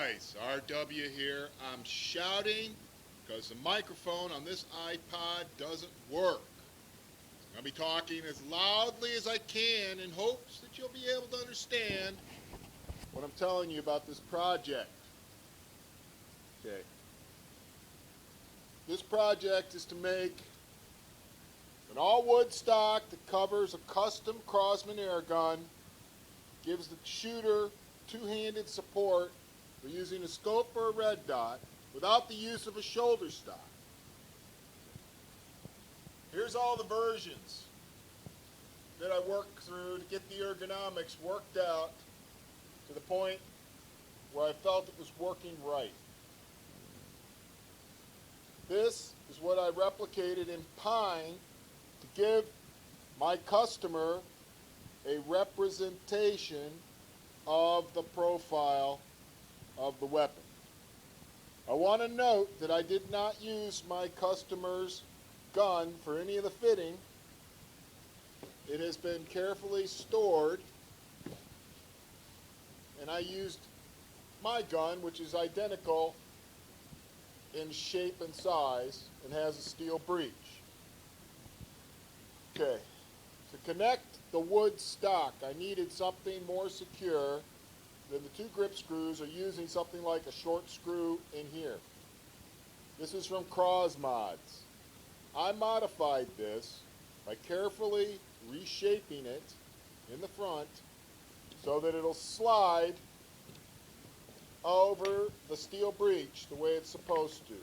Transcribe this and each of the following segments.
guys, RW here. I'm shouting because the microphone on this iPod doesn't work. I'm going to be talking as loudly as I can in hopes that you'll be able to understand what I'm telling you about this project. Okay. This project is to make an all-wood stock that covers a custom Crosman air gun, gives the shooter two-handed support for using a scope or a red dot without the use of a shoulder stock. Here's all the versions that I worked through to get the ergonomics worked out to the point where I felt it was working right. This is what I replicated in Pine to give my customer a representation of the profile of the weapon. I want to note that I did not use my customer's gun for any of the fitting. It has been carefully stored, and I used my gun, which is identical in shape and size and has a steel breech. Okay, to connect the wood stock, I needed something more secure than the two grip screws, or using something like a short screw in here. This is from Crosmods. I modified this by carefully reshaping it in the front so that it'll slide over the steel breech the way it's supposed to.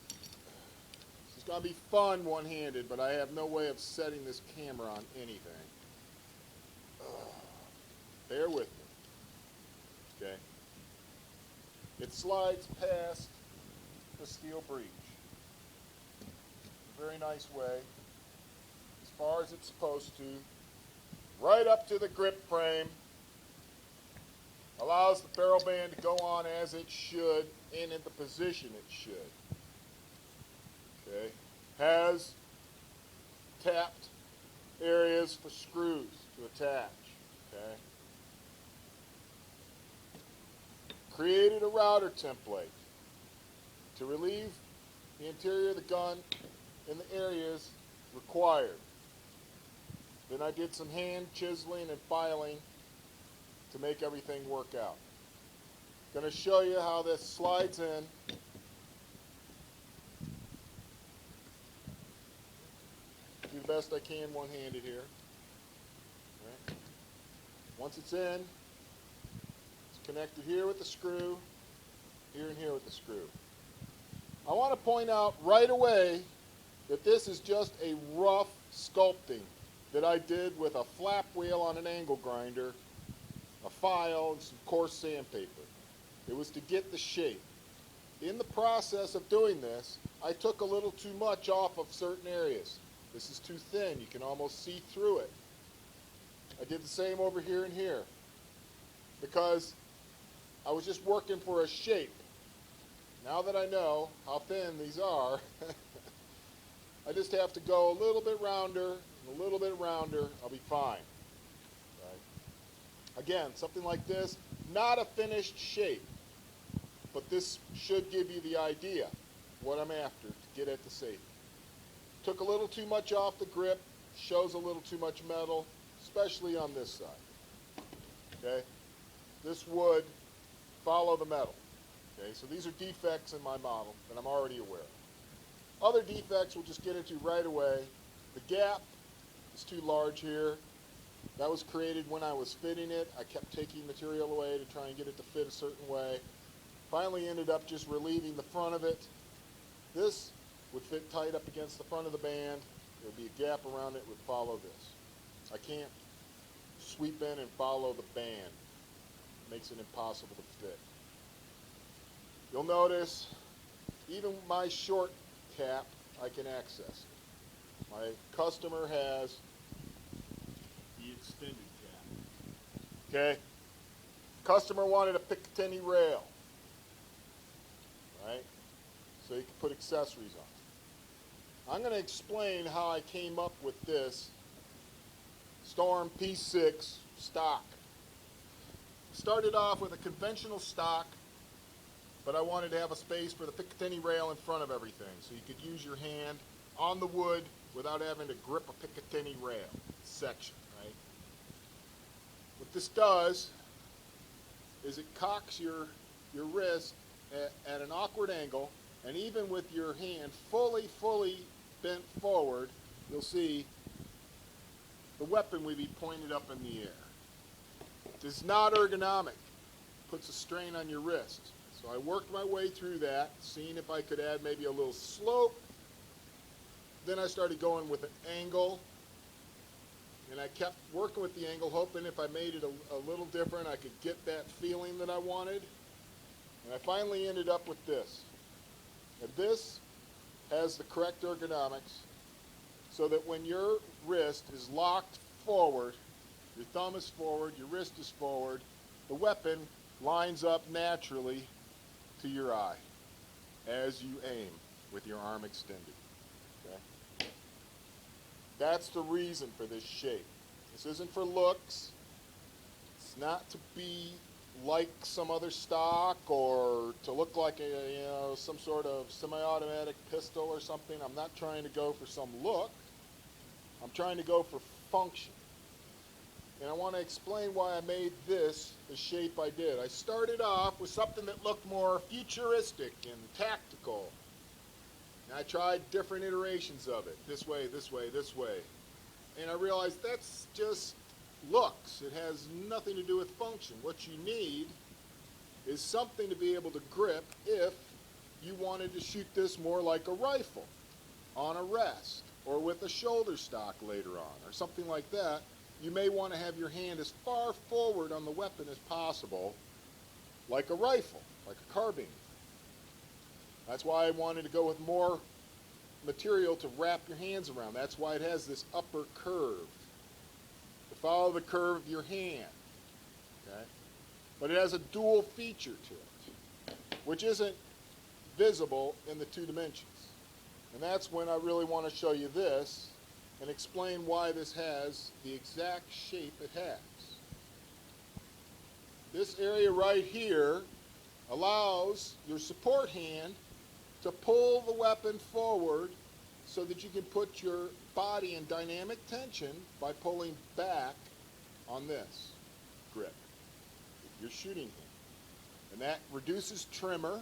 This is going to be fun one-handed, but I have no way of setting this camera on anything. Bear with me. Okay. It slides past the steel breech. Very nice way, as far as it's supposed to, right up to the grip frame. Allows the barrel band to go on as it should and in the position it should. Okay. Has tapped areas for screws to attach. Okay. Created a router template to relieve the interior of the gun in the areas required. Then I did some hand chiseling and filing to make everything work out. Going to show you how this slides in. Do the best I can one-handed here. Right. Once it's in, it's connected here with the screw, here and here with the screw. I want to point out right away that this is just a rough sculpting that I did with a flap wheel on an angle grinder, a file, and some coarse sandpaper. It was to get the shape. In the process of doing this, I took a little too much off of certain areas. This is too thin. You can almost see through it. I did the same over here and here because I was just working for a shape. Now that I know how thin these are, I just have to go a little bit rounder, and a little bit rounder, I'll be fine. Right? Again, something like this, not a finished shape, but this should give you the idea what I'm after to get at the safety. Took a little too much off the grip, shows a little too much metal, especially on this side. Okay? This would follow the metal. Okay, so these are defects in my model that I'm already aware of. Other defects we'll just get into right away. The gap is too large here. That was created when I was fitting it. I kept taking material away to try and get it to fit a certain way. Finally ended up just relieving the front of it. This would fit tight up against the front of the band. There would be a gap around it, would follow this. I can't sweep in and follow the band. It makes it impossible to fit. You'll notice even my short cap, I can access. My customer has the extended cap. Okay? Customer wanted a Picatinny rail. Right? So you can put accessories on. I'm going to explain how I came up with this Storm P6 stock. started off with a conventional stock, but I wanted to have a space for the Picatinny rail in front of everything, so you could use your hand on the wood without having to grip a Picatinny rail section, right? What this does is it cocks your wrist at an awkward angle, and even with your hand fully bent forward, you'll see the weapon will be pointed up in the air. This is not ergonomic. Puts a strain on your wrist. So I worked my way through that, seeing if I could add maybe a little slope. Then I started going with an angle, and I kept working with the angle, hoping if I made it a little different, I could get that feeling that I wanted. And I finally ended up with this. And this has the correct ergonomics, so that when your wrist is locked forward, your thumb is forward, your wrist is forward, the weapon lines up naturally to your eye as you aim with your arm extended. Okay? That's the reason for this shape. This isn't for looks. It's not to be like some other stock or to look like some sort of semi-automatic pistol or something. I'm not trying to go for some look. I'm trying to go for function. And I want to explain why I made this the shape I did. I started off with something that looked more futuristic and tactical. And I tried different iterations of it. This way, this way, this way. And I realized that's just looks. It has nothing to do with function. What you need is something to be able to grip if you wanted to shoot this more like a rifle on a rest or with a shoulder stock later on or something like that. You may want to have your hand as far forward on the weapon as possible, like a rifle, like a carbine. That's why I wanted to go with more material to wrap your hands around. That's why it has this upper curve, to follow the curve of your hand. Okay? But it has a dual feature to it, which isn't visible in the two dimensions. And that's when I really want to show you this and explain why this has the exact shape it has. This area right here allows your support hand to pull the weapon forward so that you can put your body in dynamic tension by pulling back on this grip, your shooting hand. And that reduces tremor,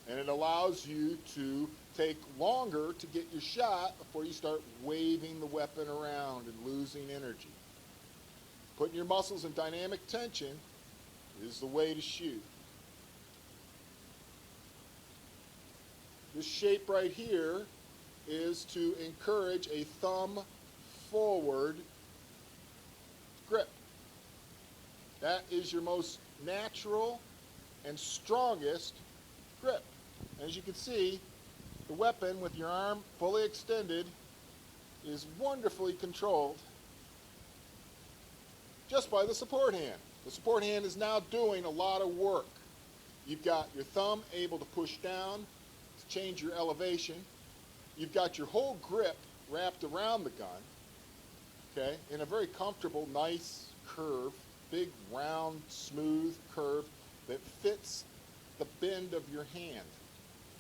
and it allows you to take longer to get your shot before you start waving the weapon around and losing energy. Putting your muscles in dynamic tension is the way to shoot. This shape right here is to encourage a thumb forward grip. That is your most natural and strongest grip. As you can see, the weapon with your arm fully extended is wonderfully controlled just by the support hand. The support hand is now doing a lot of work. You've got your thumb able to push down to change your elevation. You've got your whole grip wrapped around the gun, okay, in a very comfortable, nice curve, big, round, smooth curve that fits the bend of your hand.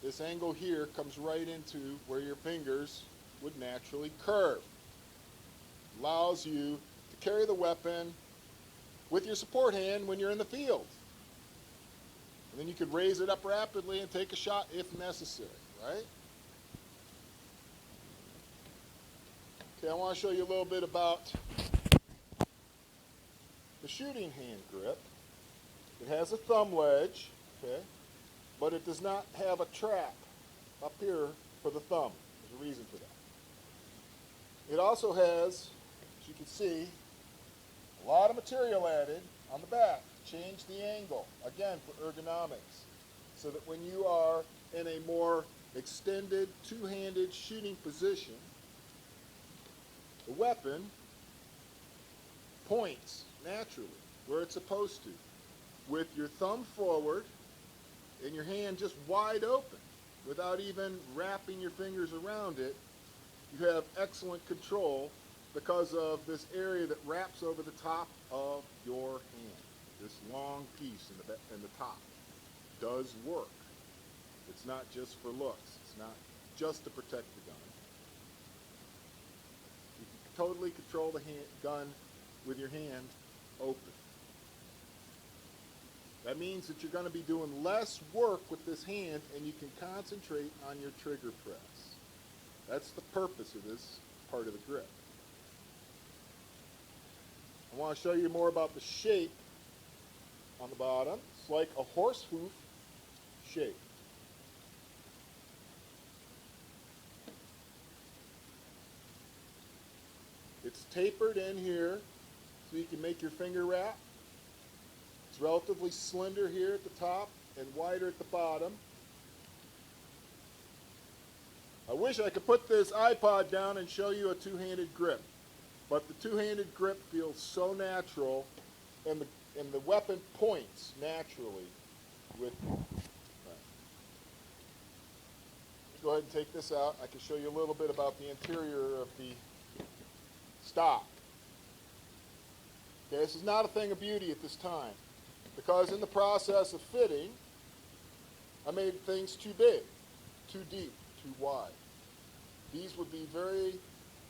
This angle here comes right into where your fingers would naturally curve. Allows you to carry the weapon with your support hand when you're in the field. And then you could raise it up rapidly and take a shot if necessary, right? Okay, I want to show you a little bit about the shooting hand grip. It has a thumb ledge, okay, but it does not have a trap up here for the thumb. There's a reason for that. It also has, as you can see, a lot of material added on the back to change the angle, again for ergonomics, so that when you are in a more extended two-handed shooting position, the weapon points naturally where it's supposed to, with your thumb forward and your hand just wide open without even wrapping your fingers around it. You have excellent control because of this area that wraps over the top of your hand, this long piece in the top does work. It's not just for looks. It's not just to protect the gun. You can totally control the gun with your hand open. That means that you're going to be doing less work with this hand and you can concentrate on your trigger press. That's the purpose of this part of the grip. I want to show you more about the shape on the bottom. It's like a horse hoof shape. It's tapered in here so you can make your finger wrap. It's relatively slender here at the top and wider at the bottom. I wish I could put this iPod down and show you a two-handed grip, but the two-handed grip feels so natural, and the weapon points naturally with me. Right. Go ahead and take this out. I can show you a little bit about the interior of the stock. Okay, this is not a thing of beauty at this time, because in the process of fitting, I made things too big, too deep, too wide. These would be very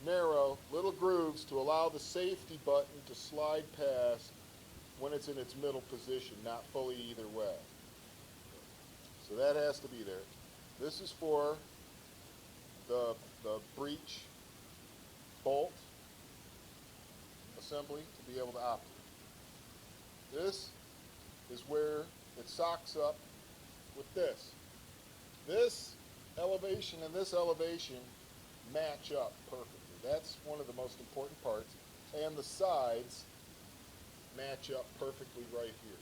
narrow little grooves to allow the safety button to slide past when it's in its middle position, not fully either way. So that has to be there. This is for the breech bolt assembly to be able to operate. This is where it socks up with this. This elevation and this elevation match up perfectly. That's one of the most important parts. And the sides match up perfectly right here.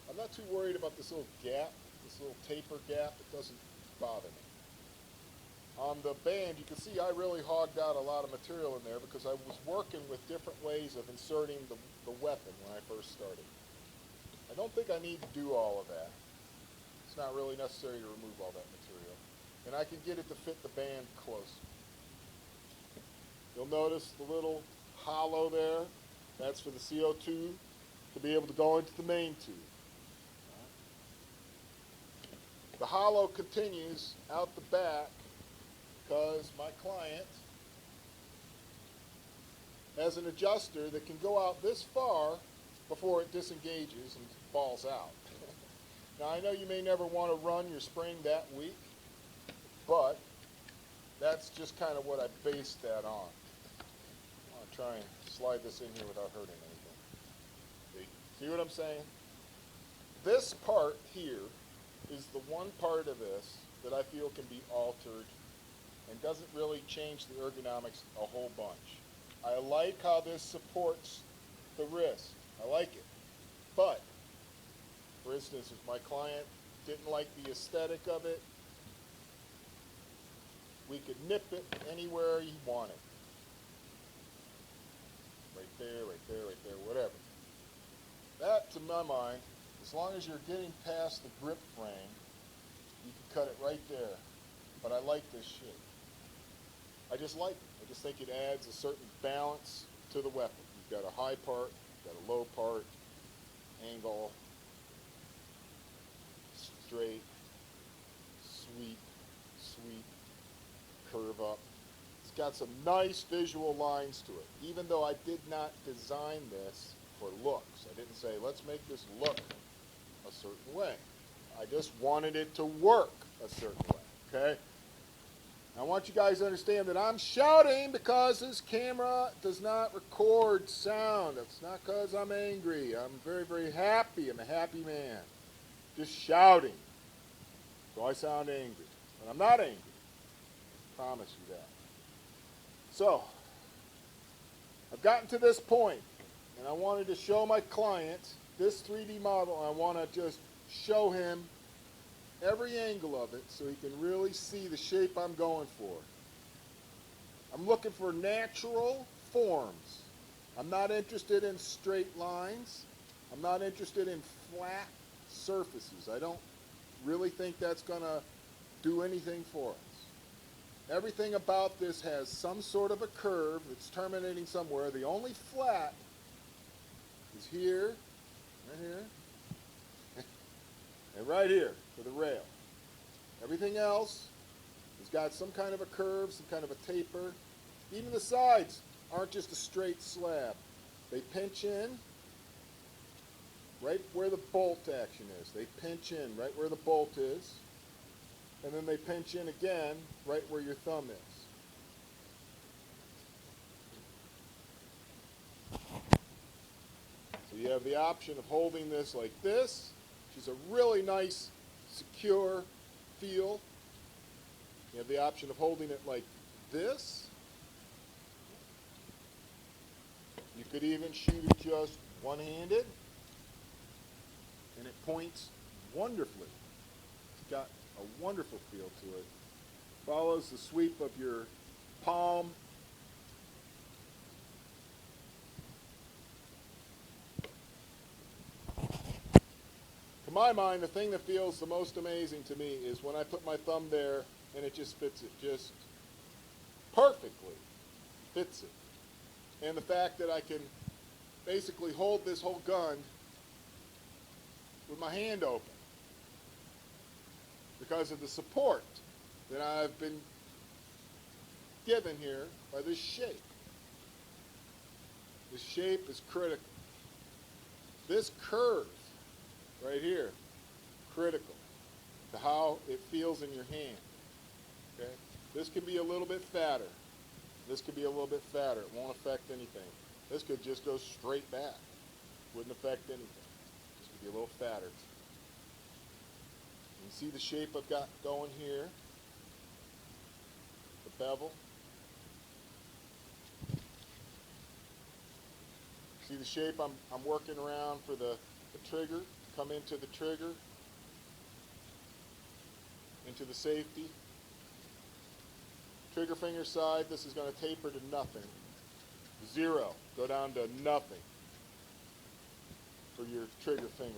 I'm not too worried about this little gap, this little taper gap. It doesn't bother me. On the band, you can see I really hogged out a lot of material in there because I was working with different ways of inserting the weapon when I first started. I don't think I need to do all of that. It's not really necessary to remove all that material. And I can get it to fit the band close. You'll notice the little hollow there. That's for the CO2 to be able to go into the main tube. The hollow continues out the back because my client has an adjuster that can go out this far before it disengages and falls out. Now I know you may never want to run your spring that weak, but that's just kind of what I based that on. I want to try and slide this in here without hurting anything. See what I'm saying? This part here is the one part of this that I feel can be altered and doesn't really change the ergonomics a whole bunch. I like how this supports the wrist. I like it. But, for instance, if my client didn't like the aesthetic of it, we could nip it anywhere he wanted. Right there, right there, right there, whatever. That, to my mind, as long as you're getting past the grip frame, you can cut it right there. But I like this shape. I just like it. I just think it adds a certain balance to the weapon. You've got a high part, you've got a low part, angle, straight, sweep, sweep, curve up. It's got some nice visual lines to it, even though I did not design this for looks. I didn't say, let's make this look a certain way. I just wanted it to work a certain way, okay? I want you guys to understand that I'm shouting because this camera does not record sound. It's not because I'm angry. I'm very, very happy. I'm a happy man. Just shouting. So I sound angry. But I'm not angry. I promise you that. So, I've gotten to this point, and I wanted to show my client this 3D model, and I want to just show him every angle of it so he can really see the shape I'm going for. I'm looking for natural forms. I'm not interested in straight lines. I'm not interested in flat surfaces. I don't really think that's going to do anything for us. Everything about this has some sort of a curve that's terminating somewhere. The only flat is here, right here, and right here for the rail. Everything else has got some kind of a curve, some kind of a taper. Even the sides aren't just a straight slab. They pinch in right where the bolt action is. They pinch in right where the bolt is, and then they pinch in again right where your thumb is. So you have the option of holding this like this, which is a really nice, secure feel. You have the option of holding it like this. You could even shoot it just one-handed, and it points wonderfully. It's got a wonderful feel to it. Follows the sweep of your palm. To my mind, the thing that feels the most amazing to me is when I put my thumb there and it just fits it, just perfectly fits it. And the fact that I can basically hold this whole gun with my hand open because of the support that I've been given here by this shape. This shape is critical. This curve right here, critical to how it feels in your hand. Okay? This could be a little bit fatter. This could be a little bit fatter. It won't affect anything. This could just go straight back. Wouldn't affect anything. This could be a little fatter. You see the shape I've got going here? The bevel. See the shape I'm working around for the trigger? Come into the trigger, into the safety. Trigger finger side, this is going to taper to nothing. 0. Go down to nothing for your trigger finger.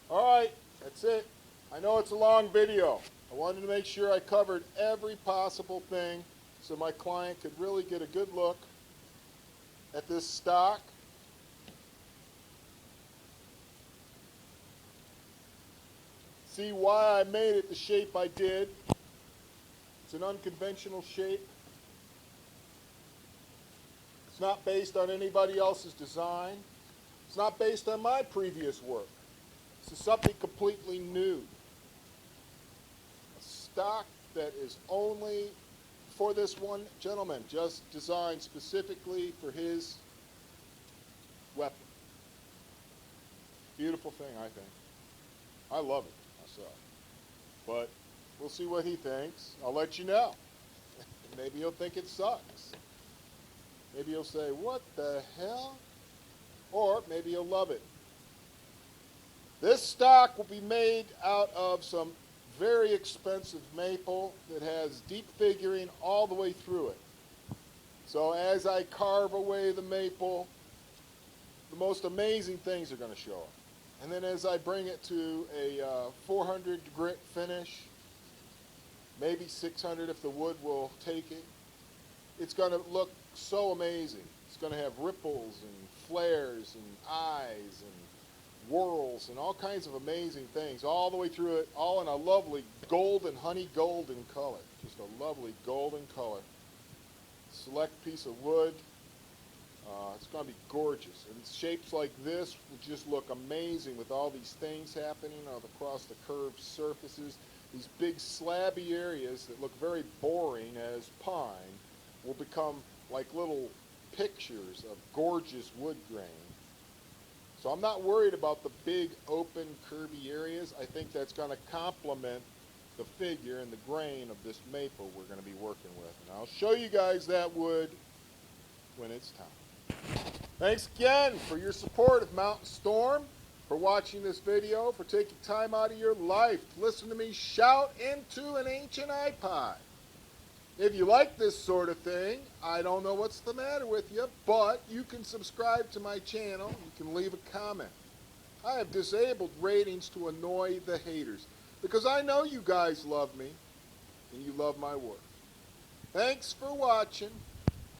All right, that's it. I know it's a long video. I wanted to make sure I covered every possible thing so my client could really get a good look at this stock. See why I made it the shape I did. It's an unconventional shape. It's not based on anybody else's design. It's not based on my previous work. This is something completely new. A stock that is only for this one gentleman, just designed specifically for his weapon. Beautiful thing, I think. I love it myself. But we'll see what he thinks. I'll let you know. Maybe he'll think it sucks. Maybe he'll say, what the hell? Or maybe he'll love it. This stock will be made out of some very expensive maple that has deep figuring all the way through it. So as I carve away the maple, the most amazing things are going to show up. And then as I bring it to a 400 grit finish, maybe 600 if the wood will take it, it's going to look so amazing. It's going to have ripples and flares and eyes and whirls and all kinds of amazing things all the way through it, all in a lovely golden, honey golden color. Just a lovely golden color. Select piece of wood. It's going to be gorgeous. And shapes like this will just look amazing with all these things happening across the curved surfaces. These big slabby areas that look very boring as pine will become like little pictures of gorgeous wood grain. So I'm not worried about the big open curvy areas. I think that's going to complement the figure and the grain of this maple we're going to be working with. And I'll show you guys that wood when it's time. Thanks again for your support of Mountain Storm, for watching this video, for taking time out of your life to listen to me shout into an ancient iPod. If you like this sort of thing, I don't know what's the matter with you, but you can subscribe to my channel. You can leave a comment. I have disabled ratings to annoy the haters because I know you guys love me and you love my work. Thanks for watching.